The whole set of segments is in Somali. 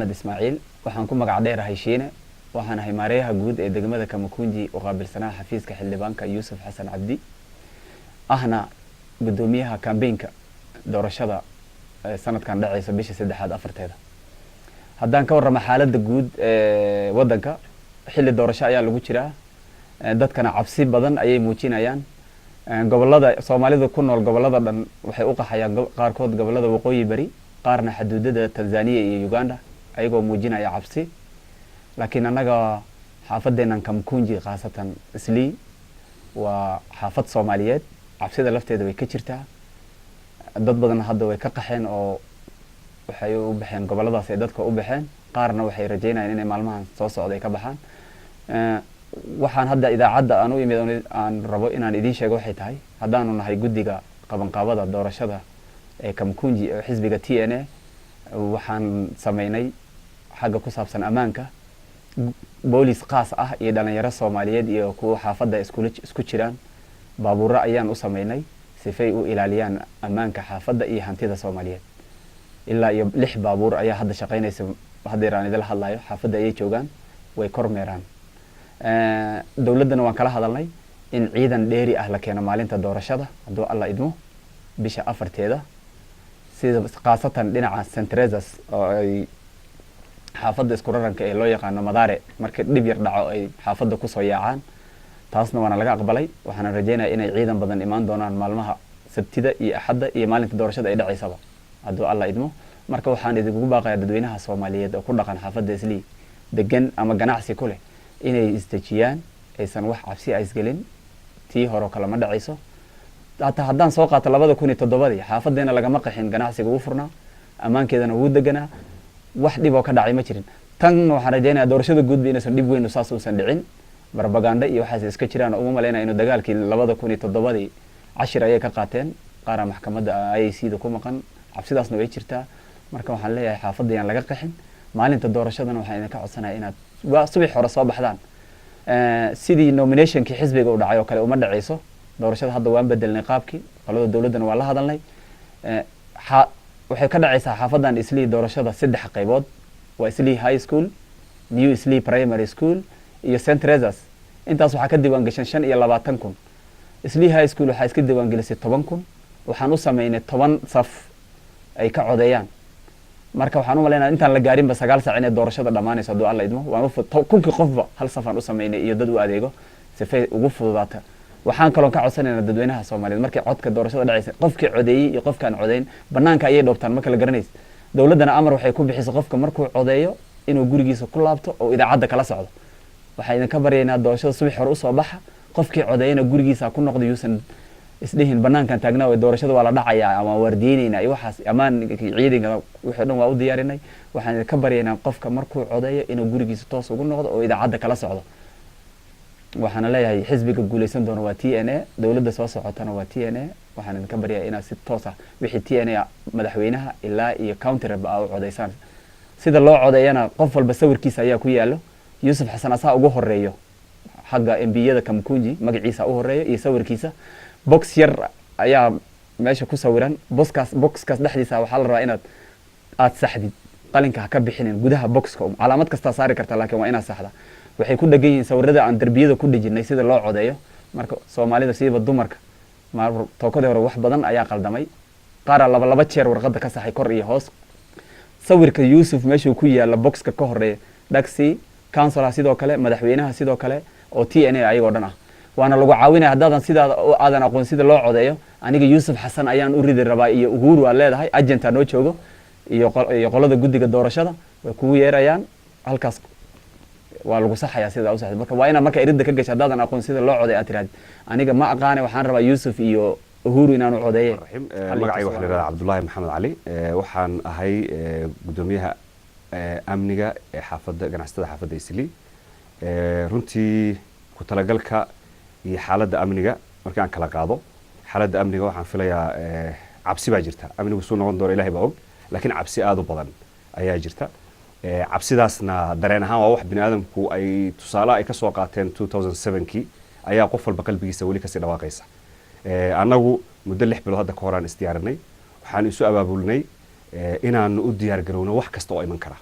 محمد إسماعيل waxaan ku magac dheerahay Shiine waxaan ahay maareeyaha guud ee degmada Kamakunji oo qaabilsanaa xafiiska xildhibaanka Yuusuf Xasan Cabdi ahna gudoomiyaha campaignka doorashada sanadkan dhacaysa bisha 3aad afarteeda haddaan ka warramo xaaladda guud ee wadanka xilli doorasho ayaa lagu jiraa dadkana cabsi badan ayay muujinayaan gobolada Soomaalida ku nool gobolada dhan waxay u qaxayaan qaarkood gobolada waqooyi bari qaarna xuduudada Tanzania iyo Uganda ayagoo muujinaya cabsi laakiin anaga xaafadeenan Kamakunji qaasatan Islii waa xaafad Soomaaliyeed cabsida lafteeda way ka jirtaa dad badan hadda way ka qaxeen oo waxay u baxeen goboladaas ay dadka u baxeen qaarna waxay rajeynayaan inay maalmahan soo socday ka baxaan waxaan hadda idaacadda aan u imid aan rabo inaan idin sheego waxay tahay haddaanu nahay guddiga qabanqaabada doorashada ee Kamakunji ee xisbiga TNA waxaan sameynay xagga ku saabsan amaanka boolis qaas ah iyo dhalinyaro Soomaaliyeed iyo kuwa xaafadda isku jiraan baabuur ayaan u sameynay sifay u ilaaliyaan amaanka xaafadda iyo hantida Soomaaliyeed ilaa iyo 6 baabuur ayaa hadda shaqeynaysa hadeeraan idil hadlayo xaafadda ay joogaan way kormeeraan dawladana waan kala hadalnay in ciidan dheeri ah la keeno maalinta doorashada haduu alla idmo bisha afarteeda sida qaasatan dhinaca Centrezas oo ay xaafadda isku raranka ee loo yaqaan Madaare marka dib yar dhaco ay xaafadda ku soo yaacaan taasna waana laga aqbalay waxaan rajeynayaa inay ciidan badan imaan doonaan maalmaha Sabtida iyo Axadda iyo maalinta doorashada ay dhacaysaba haduu alla idmo marka waxaan idinku baaqayaa dadweynaha Soomaaliyeed oo ku dhaqan xaafadda Islii degan ama ganacsi ku leh inay isdajiyaan aysan wax cabsi ay isgelin tii hore kala ma dhacayso haddaan soo qaato 2007 xaafadeena lagama qaxin ganacsiga ugu furnaa amaankeedana ugu deganaa wax dhib oo ka dhacay ma jirin tan waxaan rajeynayaa doorashada guud inaysan dhib weyn saas uusan dhicin barbaganda iyo waxaas iska jiraan ugu maleynaa inuu dagaalkii 2007 10 ayay ka qaateen qaar maxkamadda ICC ku maqan cabsidaasna way jirtaa marka waxaan leeyahay xaafadayaan laga qaxin maalinta doorashadana waxaan idinka codsanayaa inaad subax hore soo baxdaan sidii nominationkii xisbiga u dhacay oo kale uma dhacayso doorashada hadda waan bedelnay qaabkii qolada dawladana waa la hadalnay waxay ka dhacaysaa xaafadan Islii doorashada 3 qaybood waa Islii High School New Islii Primary School iyo St. Teresa's intaas waxa ka diiwaan gashan 25,000 Islii High School waxa iska diiwaan gelisay 10,000 waxaan u sameeynay 10 saf ay ka codeeyaan marka waxaan u maleynayaa intaan la gaarin ba 9 saac inay doorashada dhamaanayso haduu alla idmo waan kunkii qofba hal safan u sameeynay iyo dad u adeego sifay ugu fududaata waxaan kaloo ka codsanaynaa dadweynaha Soomaaliyeed markii codka doorashada dhacaysa qofkii codeeyay iyo qofkaan codeyn banaanka ayay dhoobtaan marka la garanayso dawladana amar waxay ku bixisay qofka markuu codeeyo inuu gurigiisa ku laabto oo idaacadda kala socdo waxay idin ka baryaynaa doorashada subax hore u soo baxa qofkii codeeyana gurigiisa ku noqdo yuusan isdhihin banaankan taagnaa way doorashada waa la dhacayaa ama wardiinayna iyo waxaas amaan ciidanka wixii dhan waa u diyaarinay waxaan idin ka baryaynaa qofka markuu codeeyo inuu gurigiisa toos ugu noqdo oo idaacadda kala socdo waxaan leeyahay xisbiga guuleysan doona waa TNA dawladda soo socotana waa TNA waxaan idin ka baryayaa inaad si toos ah wixii TNA madaxweynaha ilaa iyo county rep u codeysaan sida loo codeeyana qof walba sawirkiisa ayaa ku yaalo Yuusuf Xasan asaa ugu horeeyo xagga MPyada Kamakunji magaciisa u horeeyo iyo sawirkiisa box yar ayaa meesha ku sawiran boxkaas dhexdiisa waxa la rabaa inaad saxdid qalinka ka bixinin gudaha boxka calaamad kasta saari kartaa laakiin waa inaad saxda waxay ku dhagan yihiin sawirada aan darbiyada ku dhijinay sida loo codeeyo marka Soomaalida siiba dumarka tookada hore wax badan ayaa qaldamay qaar laba jeer warqada ka saxay kor iyo hoos sawirka Yuusuf meesha ku yaala boxka ka horeeya dhaxi councilor sidoo kale madaxweynaha sidoo kale oo TNA ayagoo dhan ah waana lagu caawinaya haddaadan sidaada aadan aqoon sida loo codeeyo aniga Yuusuf Xasan ayaan u ridi rabaa iyo Uhuru aan leedahay agenta noo joogo iyo qolada guddiga doorashada way kugu yeerayaan halkaas waa lagu saxayaa sida u saxday marka waa ina marka iridda ka gashay haddaadan aqoon sida loo codeeyo aad tiraahdo aniga ma aqaanay waxaan rabaa Yuusuf iyo Uhuru inaan u codeeyo magacayga waxa la yiraahdaa Cabdullaahi Maxamed Cali waxaan ahay gudoomiyaha amniga ee xaafadda ganacsatada xaafadda Islii runtii ku talagalka iyo xaaladda amniga markaan kala qaado xaaladda amniga waxaan filayaa cabsi baa jirta amnigu soo noqon doona Ilaahay baa og laakiin cabsi aad u badan ayaa jirta cabsidaasna dareen ahaan waa wax bini'aadamku ay tusaale ay ka soo qaateen 2007kii ayaa qof walba qalbigiisa wali ka sii dhawaaqaysa annagu muddo 6 bilood hadda ka horaan isdiyaarinay waxaan isu abaabulnay inaan u diyaar garowno wax kasta oo iman kara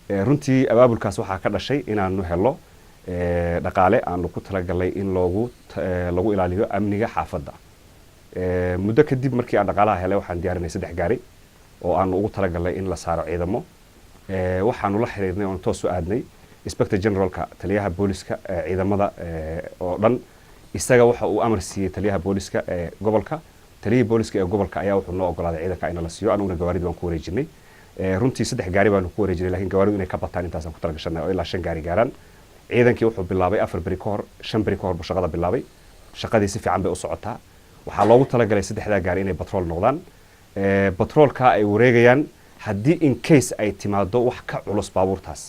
runtii abaabulkaas waxaa ka dhashay inaanu helo dhaqaale aanu ku talagalnay in lagu ilaaliyo amniga xaafadda. muddo kadib markii aan dhaqaalaha helay waxaan diyaarinay 3 gaari oo aanu ugu talagalnay in la saaro ciidamo. waxaanu la xiriirnay oo toos u aadnay inspector generalka taliyaha booliska ciidamada oo dhan. isaga waxa uu amar siiyay taliyaha booliska gobolka. taliyaha booliska ee gobolka ayaa wuxuu noo ogolaaday ciidanka in la siiyo. anuguna gawaarida waan ku wareejinay. runtii 3 gaari baanu ku wareejinay laakiin gawaaridu inay ka bataan intaas aan ku talagashanay oo ilaa 5 gaari gaaraan. ciidankii wuxuu bilaabay 4 bari ka hor 5 bari ka hor shaqada bilaabay. shaqadii si fiican bay u socotaa. waxaa loogu talagalay 3 gaari inay patrol noqdaan. patrolka ay wareegayaan haddii in case ay timaado wax ka culus baabuurtaas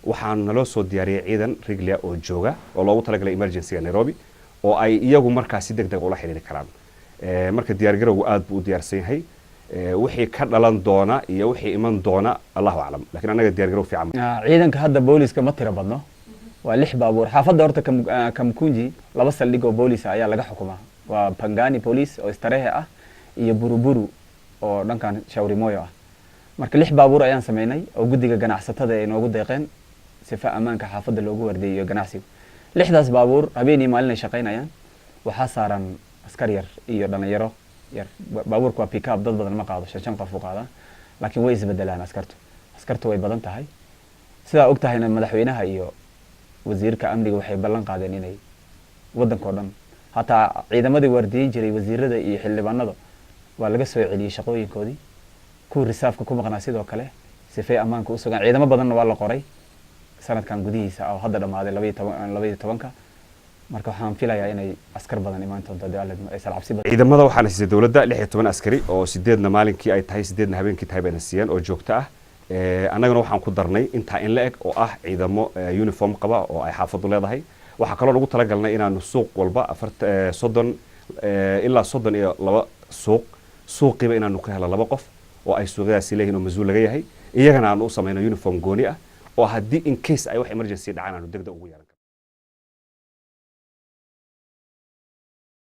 waxaan naloo soo diyaariyay ciidan riglia oo jooga oo loogu talagalay emergency-ga Nairobi oo ay iyagu markaas si degdeg ula xiriiri karaan. marka diyaargarowgu aad buu u diyaarsan yahay. wixii ka dhalan doona iyo wixii iman doona Allahu a'lam laakiin anaga diyaargarow fiican. ciidanka hadda booliska ma tira badno. waa 6 baabuur. xaafadda horta Kamukunji 2 saldhig oo boolis ayaa laga xukumaa. waa Pangani Police oo Istarehe ah iyo Buruburu oo dhankan Shauri Moyo ah. marka 6 baabuur ayaan sameynay oo guddiga ganacsatada ay noogu deeqeen sifa amaanka xaafadda loogu wardeeyo ganacsiga. 6daas baabuur habeenii maalin ay shaqeynayaan. waxaa saaran askar yar iyo dhalinyaro yar. baabuurku waa pick up dad badan ma qaado 5 qof u qaada laakiin way isbedelaan askartu way badan tahay. sidaa og tahayna madaxweynaha iyo wasiirka amniga waxay ballan qaadeen inay waddanka dhan hataa ciidamadii wardiyin jiray wasiirada iyo xildhibaanada waa laga soo celiyay shaqooyinkoodii. kuwa risaafka ku maqnaa sidoo kale sifay amaanka u sugan. ciidamo badanna waa la qoray sanadkan gudihiisa oo hadda dhamaaday 12 marka waxaan filayaa inay askar badan imaan doonto dawladda ay salcabsi badan. ciidamada waxaana siisay dawladda 16 askari oo 8na maalinkii ay tahay 8na habeenkii tahay bayna siiyeen oo joogto ah. annaguna waxaan ku darnay intaa in la eg oo ah ciidamo uniform qaba oo ay xaafadu leedahay. waxa kale oo lagu talagalnay inaanu suuq walba 30 ilaa 32 suuqiiba inaanu ka helo 2 qof oo ay suuqyadaasi leeyihiin oo masuul laga yahay. iyagana aanu u sameeyno uniform gooni ah oo haddii in case ay wax emergency dhacaan aanu degdeg ugu yeelan.